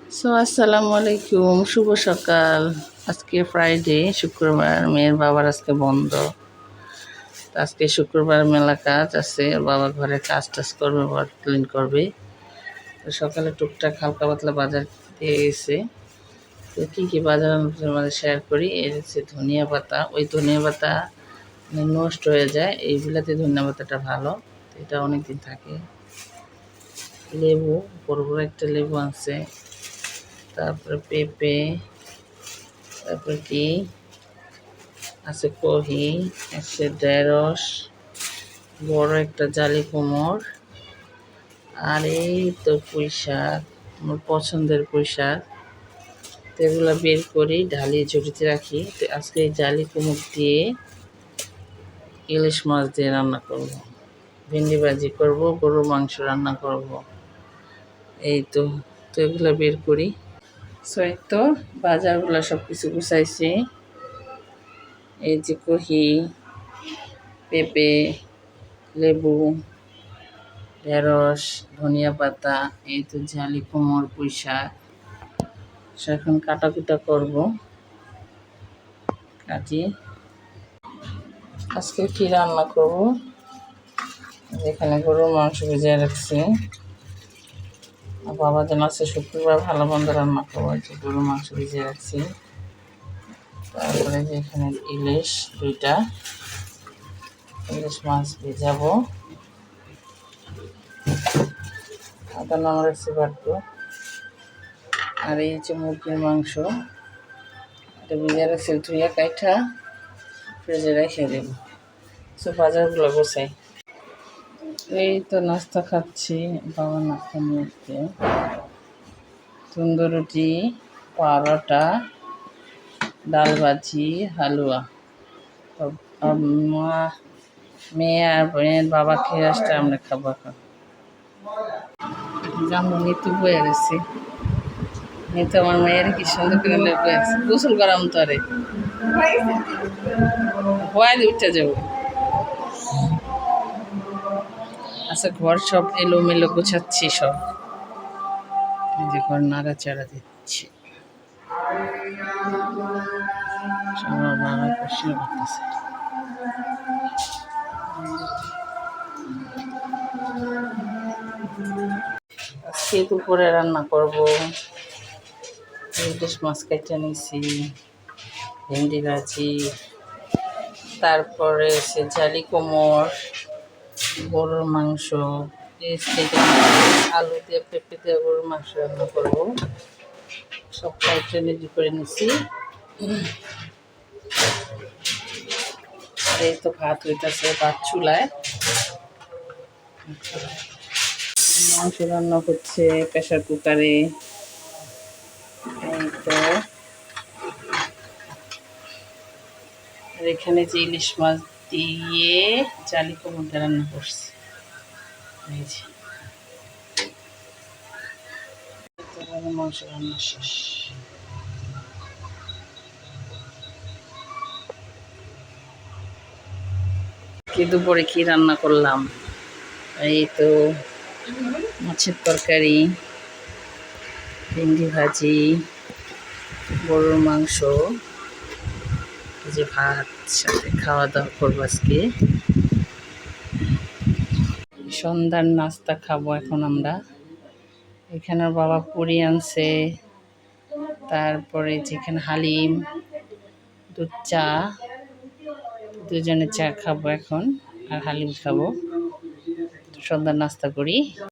আসসালামু আলাইকুম, শুভ সকাল। আজকে ফ্রাইডে, শুক্রবার, মেয়ের বাবার আজকে বন্ধ। তো আজকে শুক্রবার মেলা কাজ আছে, বাবা ঘরে কাজ টাজ করবে, ঘর ক্লিন করবে। তো সকালে টুকটাক হালকা পাতলা বাজার দিয়ে গেছে। তো কী কী বাজার আপনাদের মাঝে শেয়ার করি। এই হচ্ছে ধনিয়া পাতা। ওই ধনিয়া পাতা নষ্ট হয়ে যায়, এই বিলাতি ধনিয়া পাতাটা ভালো, এটা অনেক দিন থাকে। লেবু, বড় বড় একটা লেবু আছে। তারপরে পেঁপে, তারপরে কি আছে, কহি আছে, ঢেঁড়স, বড় একটা জালি কুমড়, আর এই তো পুঁই শাক, আমার পছন্দের পুঁই শাক। তো এগুলো বের করি, ঢালিয়ে ঝুড়িতে রাখি। তো আজকে এই জালি কুমড় দিয়ে ইলিশ মাছ দিয়ে রান্না করব, ভেন্ডি ভাজি করব, গরুর মাংস রান্না করব। এই তো তো এগুলো বের করি। এই তো বাজারগুলো সব কিছু গুছাইছি। এই যে কহি, পেঁপে, লেবু, ঢেঁড়স, ধনিয়া পাতা, এই তো ঝালি কুমড়, পুঁই শাক। এখন কাটাকুটা করব। কাটিয়ে আজকে কি রান্না করব, এখানে গরুর মাংস ভেজে রাখছি। বাবা যেন আছে শুক্রবার, ভালো মন্দ রান্না করবো, যে গরুর মাংস ভেজে রাখছি। তারপরে যে এখানে ইলিশ, দুইটা ইলিশ মাছ ভেজাবো। আদা নাম রাখছি বাটবো। আর এই যে মুরগির মাংস, এটা ভেজে রাখছি, ধুইয়া কাইঠা ফ্রিজে রেখে দেব। বাজারগুলো গোছাই। এই তো নাস্তা খাচ্ছি, বাবা নাস্তা নিয়ে এসছে। তন্দুর রুটি, পরোটা, ডাল ভাজি, হালুয়া। মা, মেয়ে আর বোনের বাবা খেয়ে আসতে আমরা খাবো। এখন যেমন নিতু বয়ে গেছি, নিতু আমার মেয়ের কি সুন্দর করে বয়ে আছে। গোসল করাম তো, আরে ভয় উঠে যাবো। আচ্ছা, ঘর সব এলোমেলো গোছাচ্ছি, সব এই যে ঘর নাড়াচাড়া দিচ্ছি। আজকে দুপুরে রান্না করব ইলিশ মাছ কেটে নিয়েছি, ভেন্ডি ভাজি, তারপরে সে জালি কুমড়, গরুর মাংস, আলু দিয়ে পেঁপে দিয়ে গরুর মাংস রান্না করবো। সব কাইটে রেডি করে নিছি। আর এই তো ভাত হইতেছে, ভাত চুলায়। মাংস রান্না করছে প্রেশার কুকারে। এই তো আর এখানে যে ইলিশ মাছ দিয়ে জালি কুমড় রান্না করছি। এই যে মাংস রান্না শেষ। কি দুপুরে কি রান্না করলাম, এই তো মাছের তরকারি, ভেন্ডি ভাজি, গরুর মাংস, যে ভাত সাথে খাওয়া দাওয়া করবো আজকে। সন্ধ্যার নাস্তা খাবো এখন আমরা। এখানে বাবা পুরি আনছে, তারপরে যেখানে হালিম, দুধ চা, দুজনে চা খাবো এখন, আর হালিম খাবো। সন্ধ্যার নাস্তা করি।